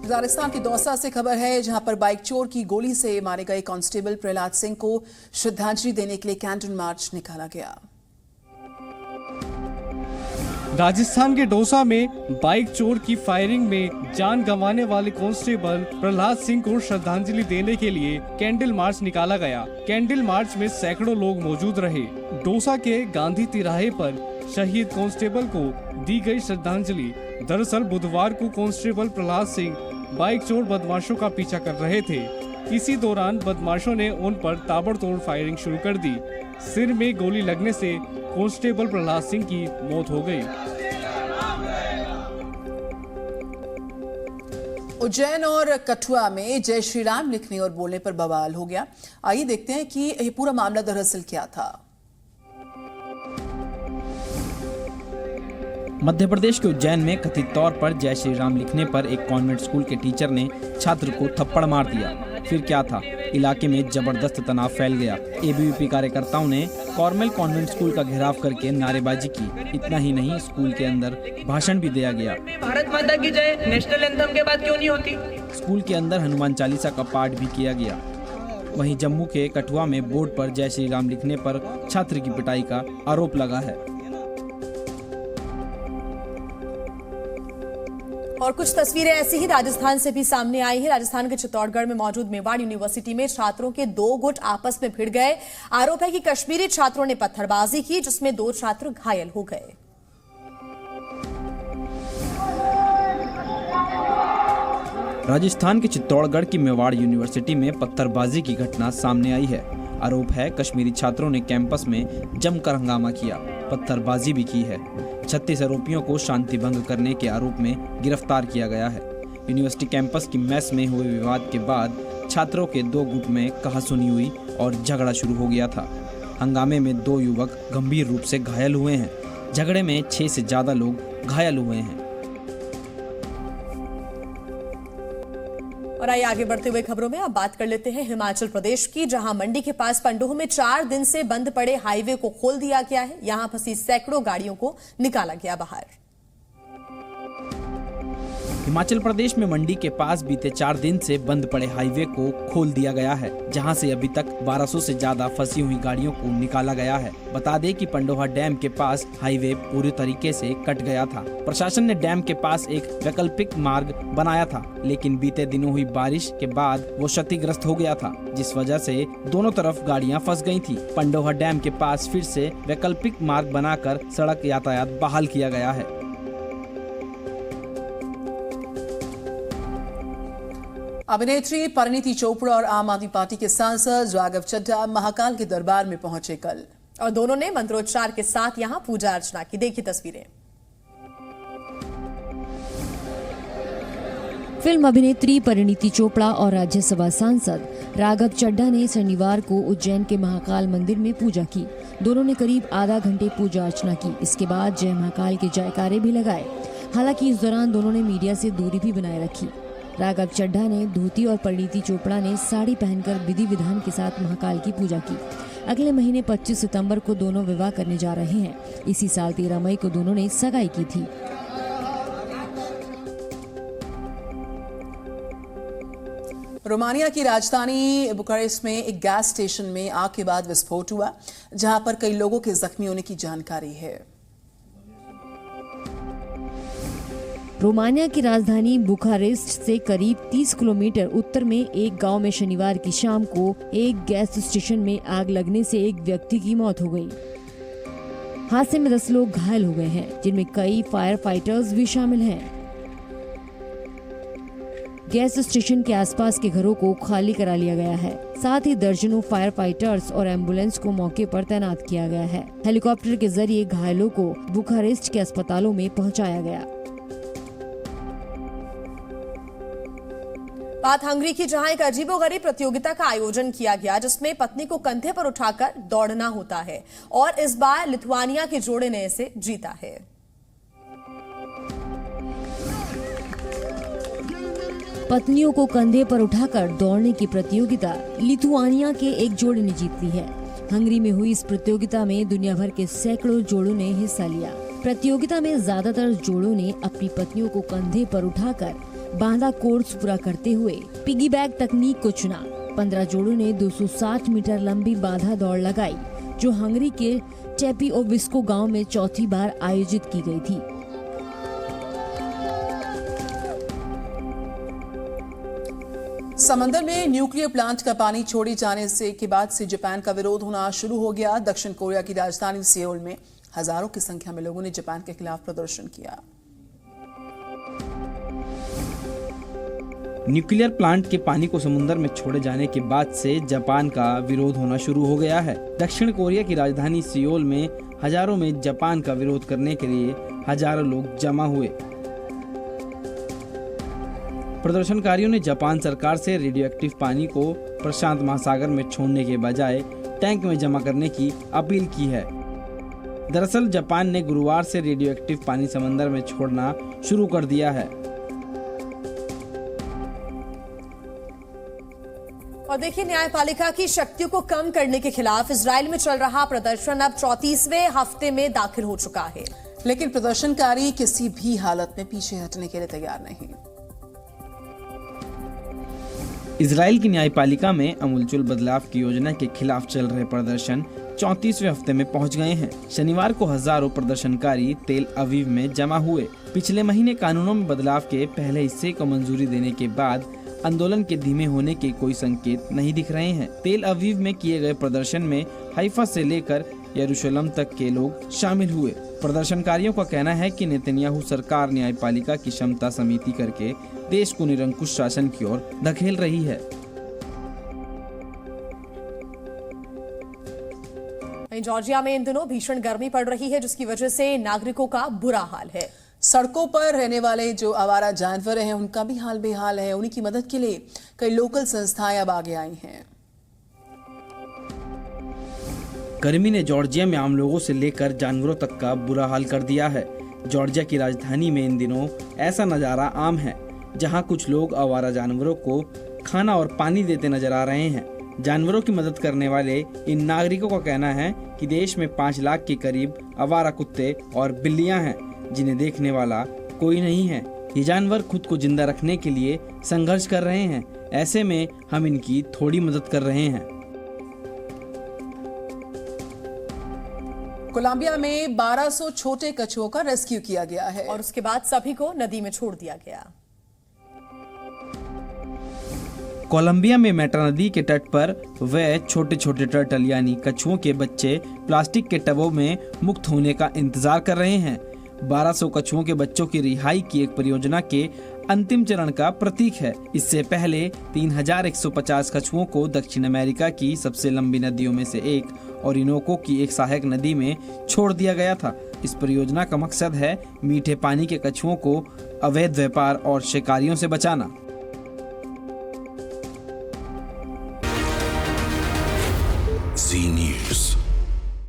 राजस्थान के दौसा से खबर है, जहां पर बाइक चोर की गोली से मारे गए कांस्टेबल प्रहलाद सिंह को श्रद्धांजलि देने के लिए कैंडल मार्च निकाला गया। राजस्थान के दौसा में बाइक चोर की फायरिंग में जान गंवाने वाले कांस्टेबल प्रहलाद सिंह को श्रद्धांजलि देने के लिए कैंडल मार्च निकाला गया। कैंडल मार्च में सैकड़ों लोग मौजूद रहे। दौसा के गांधी तिराहे पर शहीद कांस्टेबल को दी गई श्रद्धांजलि। दरअसल बुधवार को कांस्टेबल प्रहलाद सिंह बाइक चोर बदमाशों का पीछा कर रहे थे। इसी दौरान बदमाशों ने उन पर ताबड़तोड़ फायरिंग शुरू कर दी। सिर में गोली लगने से कांस्टेबल प्रहलाद सिंह की मौत हो गई। उज्जैन और कठुआ में जय श्री राम लिखने और बोलने पर बवाल हो गया। आइए देखते हैं कि ये पूरा मामला दरअसल क्या था। मध्य प्रदेश के उज्जैन में कथित तौर पर जय श्री राम लिखने पर एक कॉन्वेंट स्कूल के टीचर ने छात्र को थप्पड़ मार दिया। फिर क्या था, इलाके में जबरदस्त तनाव फैल गया। एबीवीपी कार्यकर्ताओं ने कॉर्मेल कॉन्वेंट स्कूल का घेराव करके नारेबाजी की। इतना ही नहीं, स्कूल के अंदर भाषण भी दिया गया। भारत माता की जय नेशनल एंथम के बाद क्यों नहीं होती? स्कूल के अंदर हनुमान चालीसा का पाठ भी किया गया। वहीं जम्मू के कठुआ में बोर्ड पर जय श्री राम लिखने पर छात्र की पिटाई का आरोप लगा है। और कुछ तस्वीरें ऐसी ही राजस्थान से भी सामने आई है। राजस्थान के चित्तौड़गढ़ में मौजूद मेवाड़ यूनिवर्सिटी में छात्रों के दो गुट आपस में भिड़ गए। आरोप है कि कश्मीरी छात्रों ने पत्थरबाजी की, जिसमें 2 छात्र घायल हो गए। राजस्थान के चित्तौड़गढ़ की मेवाड़ यूनिवर्सिटी में पत्थरबाजी की घटना सामने आई है। आरोप है कश्मीरी छात्रों ने कैंपस में जमकर हंगामा किया, पत्थरबाजी भी की है। 36 आरोपियों को शांति भंग करने के आरोप में गिरफ्तार किया गया है। यूनिवर्सिटी कैंपस की मेस में हुए विवाद के बाद छात्रों के 2 गुट में कहासुनी हुई और झगड़ा शुरू हो गया था। हंगामे में 2 युवक गंभीर रूप से घायल हुए हैं। झगड़े में 6 से ज्यादा लोग घायल हुए हैं। और आइए आगे बढ़ते हुए खबरों में अब बात कर लेते हैं हिमाचल प्रदेश की, जहां मंडी के पास पंडोह में 4 दिन से बंद पड़े हाईवे को खोल दिया गया है। यहां फंसी सैकड़ों गाड़ियों को निकाला गया बाहर। हिमाचल प्रदेश में मंडी के पास बीते 4 दिन से बंद पड़े हाईवे को खोल दिया गया है, जहां से अभी तक 1200 से ज्यादा फंसी हुई गाड़ियों को निकाला गया है। बता दें कि पंडोहा डैम के पास हाईवे पूरी तरीके से कट गया था। प्रशासन ने डैम के पास एक वैकल्पिक मार्ग बनाया था, लेकिन बीते दिनों हुई बारिश के बाद वो क्षतिग्रस्त हो गया था, जिस वजह से दोनों तरफ गाड़ियां फंस गई थी। पंडोहा डैम के पास फिर से वैकल्पिक मार्ग बनाकर सड़क यातायात बहाल किया गया है। अभिनेत्री परिणीति चोपड़ा और आम आदमी पार्टी के सांसद राघव चड्ढा महाकाल के दरबार में पहुंचे कल, और दोनों ने मंत्रोच्चार के साथ यहां पूजा अर्चना की। देखिए तस्वीरें। फिल्म अभिनेत्री परिणीति चोपड़ा और राज्यसभा सांसद राघव चड्ढा ने शनिवार को उज्जैन के महाकाल मंदिर में पूजा की। दोनों ने करीब आधा घंटे पूजा अर्चना की। इसके बाद जय महाकाल के जयकारे भी लगाए। हालांकि इस दौरान दोनों ने मीडिया से दूरी भी बनाए रखी। राघव चड्ढा ने धोती और परिणीति चोपड़ा ने साड़ी पहनकर विधि विधान के साथ महाकाल की पूजा की। अगले महीने 25 सितंबर को दोनों विवाह करने जा रहे हैं। इसी साल 13 मई को दोनों ने सगाई की थी। रोमानिया की राजधानी बुखारेस्ट में एक गैस स्टेशन में आग के बाद विस्फोट हुआ, जहां पर कई लोगों के जख्मी होने की जानकारी है। रोमानिया की राजधानी बुखारेस्ट से करीब 30 किलोमीटर उत्तर में एक गांव में शनिवार की शाम को एक गैस स्टेशन में आग लगने से एक व्यक्ति की मौत हो गई। हादसे में 10 लोग घायल हो गए हैं, जिनमें कई फायर फाइटर्स भी शामिल हैं। गैस स्टेशन के आसपास के घरों को खाली करा लिया गया है। साथ ही दर्जनों फायर फाइटर्स और एम्बुलेंस को मौके पर तैनात किया गया है। हेलीकॉप्टर के जरिए घायलों को बुखारेस्ट के अस्पतालों में पहुंचाया गया। बात हंगरी की, जहां एक अजीबोगरीब प्रतियोगिता का आयोजन किया गया, जिसमें पत्नी को कंधे पर उठाकर दौड़ना होता है, और इस बार लिथुआनिया के जोड़े ने इसे जीता है। पत्नियों को कंधे पर उठाकर दौड़ने की प्रतियोगिता लिथुआनिया के एक जोड़े ने जीत ली है। हंगरी में हुई इस प्रतियोगिता में दुनिया भर के सैकड़ों जोड़ों ने हिस्सा लिया। प्रतियोगिता में ज्यादातर जोड़ों ने अपनी पत्नियों को कंधे पर उठाकर बांधा कोर्स पूरा करते हुए पिगीबैक तकनीक को चुना। 15 जोड़ों ने 260 मीटर लंबी बाधा दौड़ लगाई, जो हंगरी के टेपिओविस्को गांव में चौथी बार आयोजित की गई थी। समंदर में न्यूक्लियर प्लांट का पानी छोड़े जाने के बाद से जापान का विरोध होना शुरू हो गया। दक्षिण कोरिया की राजधानी सियोल में हजारों की संख्या में लोगों ने जापान के खिलाफ प्रदर्शन किया। न्यूक्लियर प्लांट के पानी को समुद्र में छोड़े जाने के बाद से जापान का विरोध होना शुरू हो गया है। दक्षिण कोरिया की राजधानी सियोल में हजारों में जापान का विरोध करने के लिए हजारों लोग जमा हुए। प्रदर्शनकारियों ने जापान सरकार से रेडियोएक्टिव पानी को प्रशांत महासागर में छोड़ने के बजाय टैंक में जमा करने की अपील की है। दरअसल जापान ने गुरुवार से रेडियोएक्टिव पानी समंदर में छोड़ना शुरू कर दिया है। और देखिए, न्यायपालिका की शक्तियों को कम करने के खिलाफ इजराइल में चल रहा प्रदर्शन अब 34वें हफ्ते में दाखिल हो चुका है। लेकिन प्रदर्शनकारी किसी भी हालत में पीछे हटने के लिए तैयार नहीं। इजराइल की न्यायपालिका में अमूलचूल बदलाव की योजना के खिलाफ चल रहे प्रदर्शन 34वें हफ्ते में पहुंच गए हैं। शनिवार को हजारों प्रदर्शनकारी तेल अवीव में जमा हुए। पिछले महीने कानूनों में बदलाव के पहले हिस्से को मंजूरी देने के बाद आंदोलन के धीमे होने के कोई संकेत नहीं दिख रहे हैं। तेल अवीव में किए गए प्रदर्शन में हाइफा से लेकर यरूशलेम तक के लोग शामिल हुए। प्रदर्शनकारियों का कहना है कि नेतन्याहू सरकार न्यायपालिका की क्षमता समिति करके देश को निरंकुश शासन की ओर धकेल रही है। जॉर्जिया में इन दिनों भीषण गर्मी पड़ रही है, जिसकी वजह से नागरिकों का बुरा हाल है। सड़कों पर रहने वाले जो आवारा जानवर हैं, उनका भी हाल बेहाल है। उन्हीं की मदद के लिए कई लोकल संस्थाएं अब आगे आई हैं। गर्मी ने जॉर्जिया में आम लोगों से लेकर जानवरों तक का बुरा हाल कर दिया है। जॉर्जिया की राजधानी में इन दिनों ऐसा नज़ारा आम है, जहां कुछ लोग आवारा जानवरों को खाना और पानी देते नजर आ रहे हैं। जानवरों की मदद करने वाले इन नागरिकों का कहना है कि देश में 5 लाख के करीब आवारा कुत्ते और बिल्लियां हैं, जिन्हें देखने वाला कोई नहीं है। ये जानवर खुद को जिंदा रखने के लिए संघर्ष कर रहे हैं। ऐसे में हम इनकी थोड़ी मदद कर रहे हैं। कोलंबिया में 1200 छोटे कछुओं का रेस्क्यू किया गया है और उसके बाद सभी को नदी में छोड़ दिया गया। कोलंबिया में मेट्रा नदी के तट पर वे छोटे छोटे टर्टल यानी कछुओं के बच्चे प्लास्टिक के टबों में मुक्त होने का इंतजार कर रहे हैं। 1200 कछुओं के बच्चों की रिहाई की एक परियोजना के अंतिम चरण का प्रतीक है। इससे पहले 3150 कछुओं को दक्षिण अमेरिका की सबसे लंबी नदियों में से एक ओरिनोको की एक सहायक नदी में छोड़ दिया गया था। इस परियोजना का मकसद है मीठे पानी के कछुओं को अवैध व्यापार और शिकारियों से बचाना। Z News.